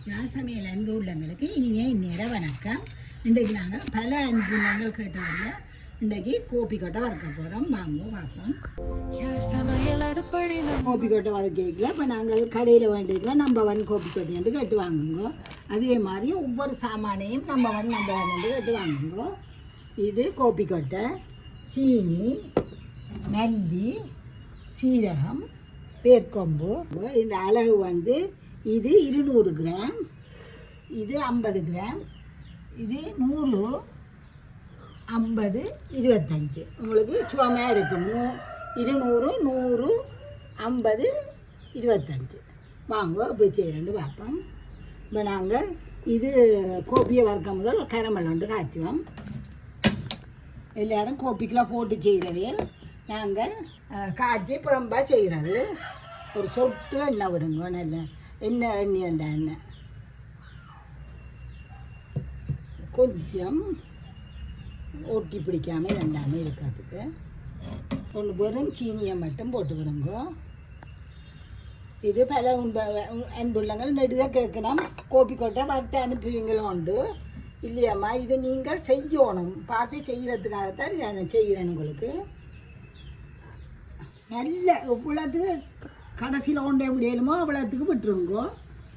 யாழ் சமையல் அன்பு உள்ளங்களுக்கு இனிய இந்நேர வணக்கம். இன்றைக்கு நாங்கள் பல அன்பு நாங்கள் கேட்டதில்லை. இன்றைக்கு கோபி கொட்டை வறுக்க போகிறோம். வாங்க பார்ப்போம். கோபி கொட்டை வறுக்கல இப்போ நாங்கள் கடையில் வேண்டியதில் நம்பர் 1 கோபி கொட்டைன்னு கேட்டு வாங்குங்க. அதே மாதிரி ஒவ்வொரு சாமானையும் நம்பர் 1 கேட்டு வாங்குங்க. இது கோபி கொட்டை, சீனி, நல்லி, சீரகம், பேர்க்கொம்பு. இந்த அளவு வந்து இது 200 கிராம், இது 50 கிராம், இது 100, 50, 25. உங்களுக்கு சுவமாக இருக்கும். 200, 100, 50, 25. வாங்க இப்படி செய்யறேன்னு பார்ப்போம். இப்போ நாங்கள் இது கோப்பியை வறுக்க முதல் கரமல் ஒன்று காய்ச்சுவோம். எல்லோரும் கோப்பிக்கெலாம் போட்டு செய்கிறவே நாங்கள் காய்ச்சி புறம்பா செய்கிறது. ஒரு சொட்டு எண்ணெய் விடுங்க. நல்ல எண்ணெய் கொஞ்சம் ஒட்டி பிடிக்காமல் ரெண்டாமல் இருக்கிறதுக்கு ஒன்று வெறும் சீனியை மட்டும் போட்டு விடுங்க. இது பல அன்புள்ளங்கள் நெடுக கேட்கணும். கோபி கொட்டை வறுத்து அனுப்புவீங்களும் உண்டு இல்லையாம்மா. இது நீங்கள் செய்யணும், பார்த்து செய்கிறதுக்காகத்தான் இதை நான் செய்கிறேன். உங்களுக்கு நல்ல எவ்வளோது கடைசியில் கொண்டே முடியலுமோ அவ்வளோத்துக்கு விட்டுருங்கோ.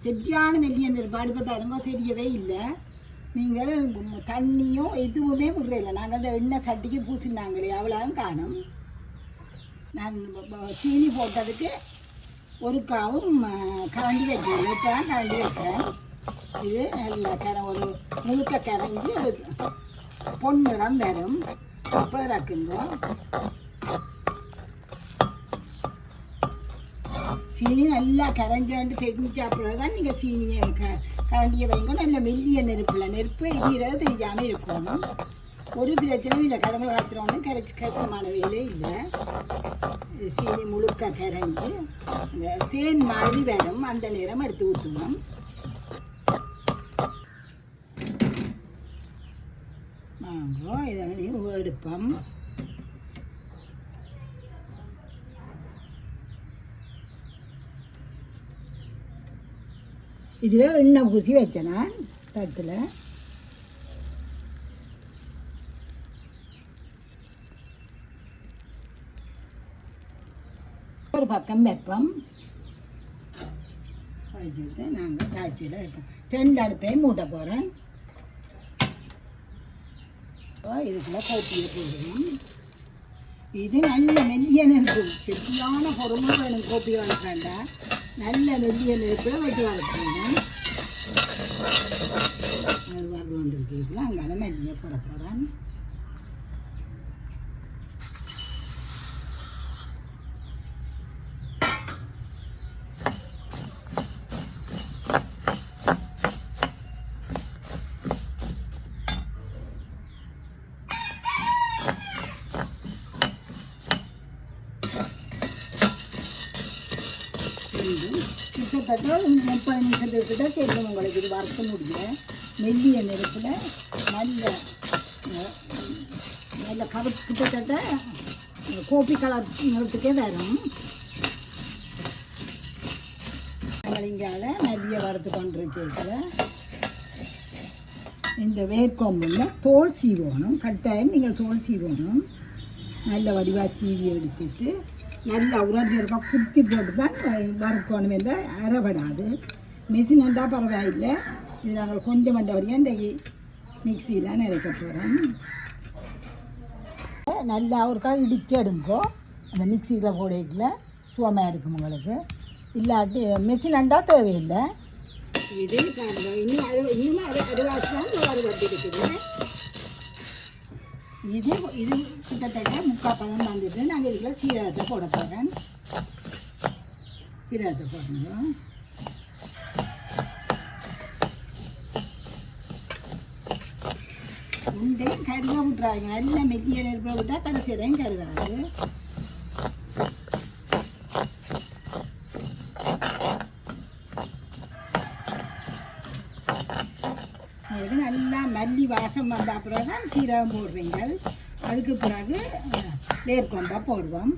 செட்டியான மெல்லிய நெருப்பாடு இப்போ பாருங்க தெரியவே இல்லை. நீங்கள் தண்ணியும் எதுவுமே விடுறதில்லை. நாங்கள் அந்த எண்ணெய் சட்டிக்கு பூசினாங்களே அவ்வளோவும் காணும். நான் சீனி போட்டதுக்கு ஒரு காவும் கரண்டி வைக்கிறேன். இப்போ தான் கரண்டி வைக்கிறேன். இது நல்ல ஒரு முழுக்க கரைஞ்சி பொன்னிறம் வரும். அப்போ இறக்குங்க. சீனி நல்லா கரைஞ்சாண்டு தெரிஞ்ச அப்புறம் தான் நீங்கள் சீனியை கரண்டியை வைங்க. நல்ல மெல்லிய நெருப்பு எதிராக தெரியாமல் இருக்கணும். ஒரு பிரச்சனையும் இல்லை. கரமல் காய்ச்சிரோன்னு கஷ்டமான வேலை இல்லை. சீனி முழுக்க கரைஞ்சி அந்த தேன் மாதிரி வரும். அந்த நேரம் எடுத்து ஊற்றணும். வாங்க இதை எடுப்போம். இதில் எண்ணெய் பூசி வச்சேன் நான் தட்டில். ஒரு பக்கம் வைப்போம். வச்சுட்டு நாங்கள் காய்ச்சியில் வைப்போம். 2 அடுப்பையும் மூட்ட போகிறேன். இதுக்குள்ளே கோப்பியை போடுவோம். இது நல்ல மெல்லிய நெருப்பு. செட்டியான பொருளும் வேணும். கோப்பி வளர்க்காண்டா நல்ல மெல்லிய நெருப்பில் வெட்டி வளர்க்கணும். அது வறுத்து கொண்டு இருக்கீங்களா அங்கே மெல்லிய போடப்போகிறேன். கிட்டத்தட்ட 30 நிமிஷத்துக்கிட்ட சேர்க்கணும். உங்களுக்கு இது வறுக்க முடியும். மெல்லிய நெருப்பில் நல்ல கருப்பு கிட்டத்தட்ட கோப்பி கலர் நிறத்துக்கே வரும். இங்கால மெல்லிய வறுத்து கொண்டிருக்கல இந்த வேர்க்கொம்புல தோல் சீவணும். கட்டாயம் நீங்கள் தோல் சீவணும். நல்ல வடிவாக சீவி எடுத்துட்டு நல்லா உரஞ்சிருக்கா குத்தி போட்டு தான் வறுக்கணும். என்ற அரைபடாது. மிஷின் இருந்தால் பரவாயில்லை. இது நாங்கள் கொஞ்சம் மண்டபடியாக இந்த மிக்சியில் நிறைக்க போகிறோம். நல்லா ஒருக்கா இடித்து எடுங்கோ. அந்த மிக்சியில் போடையில் சுவமாக இருக்கும் உங்களுக்கு. இல்லாட்டி மிஷின் இருந்தால் தேவையில்லை. இது இன்னும் அரைவாசி தான் வறுபட்டு இருக்குது. இது கிட்டத்தட்ட 3/4 பதம் வந்துட்டு நாங்கள் இதில் சீரகத்தை போட போகிறேன். சீரகத்தை போடுங்க. உண்டையும் கருக விட்டுறாங்க. நல்ல மெல்லிய நெருப்பில் விட்டால் கடைசியதையும் கருகாது. அதுக்கு நல்லா மல்லி வாசம் வந்த அப்புறம் தான் சீரகம் போடுறீங்க. அதுக்கு பிறகு வேர்க்கொம்பை போடுவோம்.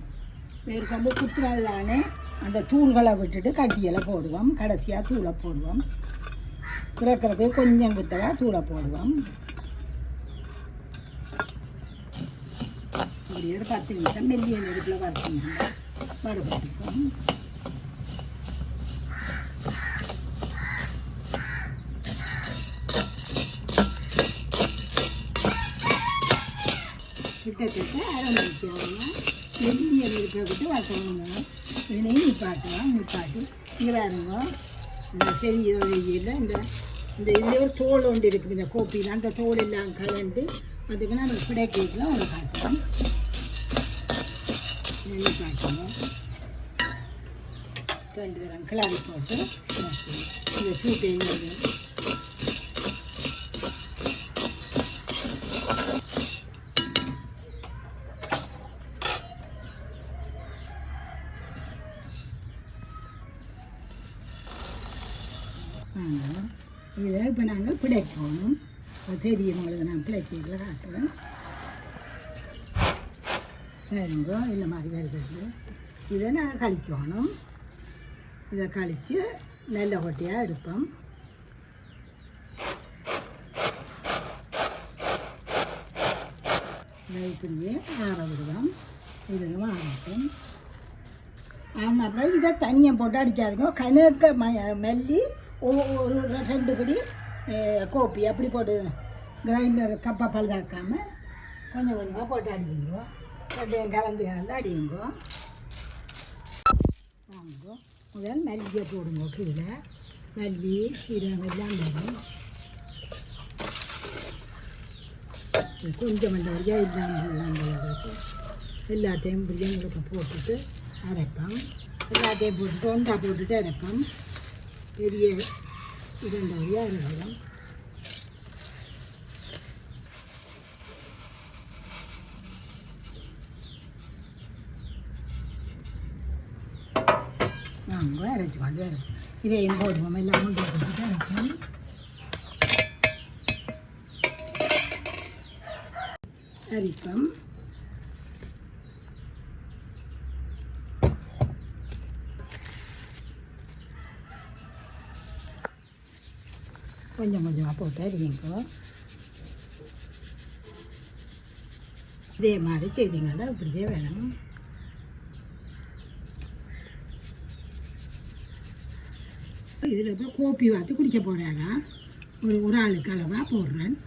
வேர்க்கொம்பு குத்துறது தானே. அந்த தூள்களை விட்டுட்டு கட்டியெல்லாம் போடுவோம். கடைசியாக தூளை போடுவோம். பிறக்கிறது கொஞ்சம் கிட்டவா தூளை போடுவோம். இப்படி ஒரு 10 நிமிஷம் மெல்லிய நெருப்பில் வறுத்தோம்னா வறுபட்டுக்கும். கிட்டத்தட்ட அரை மணிக்கு ஆகலாம். மெல்லிய நெருப்பை விட்டு வறுத்தவங்க இதையும் நிப்பாட்டி இங்கே வேறுங்க. இந்த பெரிய வெயில் இந்த இதில் ஒரு தோல் ஒன்று இருக்குது இந்த கோப்பியில், அந்த தோல் எல்லாம் கலந்து அதுக்கு நான் பிடைக்கலாம் ஒன்று காட்டுவோம். நெல்லி காட்டுவோம். 2 தரம் கிளறி போட்டு இந்த சூட்டையும் இதை இப்போ நாங்கள் பிடைக்கணும். தெரியும் உங்களுக்கு நான் பிடைக்கல காட்டுறேன். வேறுங்கோ இந்த மாதிரி வருது. இதை நாங்கள் கழிக்கணும். இதை கழித்து நல்ல கொட்டையாக எடுப்போம். இதை இப்படியே ஆற விடுவோம். இதுவும் ஆறட்டும். அப்புறம் இதை தனியாக போட்டு அடிக்காதுங்க. கணக்க மெல்லி ஒரு 2 படி கோப்பி அப்படி போட்டு கிரைண்டர் கப்பை பழுதாக்காமல் கொஞ்சம் கொஞ்சமாக போட்டு அடிக்குங்கோ. ரெண்டையும் கலந்து அடியுங்கோ. வாங்கோ. முதல் மல்லிகை போடுங்க. கீழே மல்லி சீரகம் எல்லாம் வரும். கொஞ்சம் அந்த வரைக்கும் இல்லாமல் எல்லாத்தையும் பிரியாணிகளுக்கு போட்டுட்டு அரைப்போம். எல்லாத்தையும் போட்டுட்டு ஒன்றா போட்டுட்டு அரைப்போம். பெரிய 2 வழியாக அரைக்கிறோம். நாங்கள் அரைச்சி கொண்டு அரைப்போம். இதையும் போடுவோம். எல்லாம் ஒன்றா போட்டுட்டு அரைப்போம். அரிப்போம். கொஞ்சம் கொஞ்சமாக போட்டு அரியுங்கோ. இதே மாதிரி செய்திங்கன்னா இப்படியே வேணும். இதில் இப்போ கோப்பி வாத்து குடிக்க போகிறாரா ஒரு ஆளுக்கு அளவாக போடுறேன்.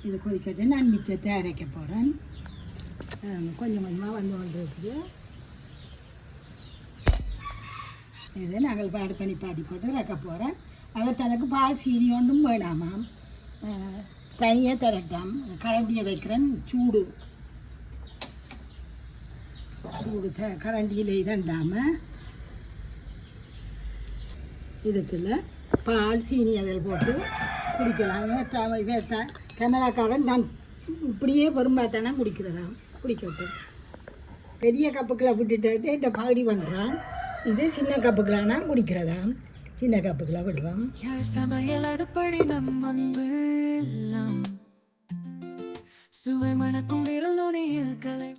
இது கொதிக்கட்டு நான் மிச்சத்தை அரைக்க போகிறேன். கொஞ்சம் கொஞ்சமாக வந்து கொண்டு இருக்குது. இதை நாங்கள் பாடு பண்ணி பாடி போட்டு வைக்க போகிறேன். அவர் தனக்கு பால் சீனி ஒன்றும் வேணாமாம். தனியாக திரட்டாம். கரண்டியை வைக்கிறேன். சூடு கரண்டியில் இதண்டாமல் இதுக்குள்ள பால் சீனி அதில் போட்டு குடிக்கலாம். கேமராக்காரன் தான் இப்படியே பெரும்பாத்தானா குடிக்கிறதாம். குடிக்கட்டும். பெரிய கப்புக்களை விட்டுட்டு இந்த பகுதி பண்ணுறான். இது சின்ன கப்புக்களானா குடிக்கிறதாம். சின்ன கப்புக்களை விடுவோம். சமையல் அடுப்படி நம்ம சுவை மணக்கும் விரல் நுனியில் கலை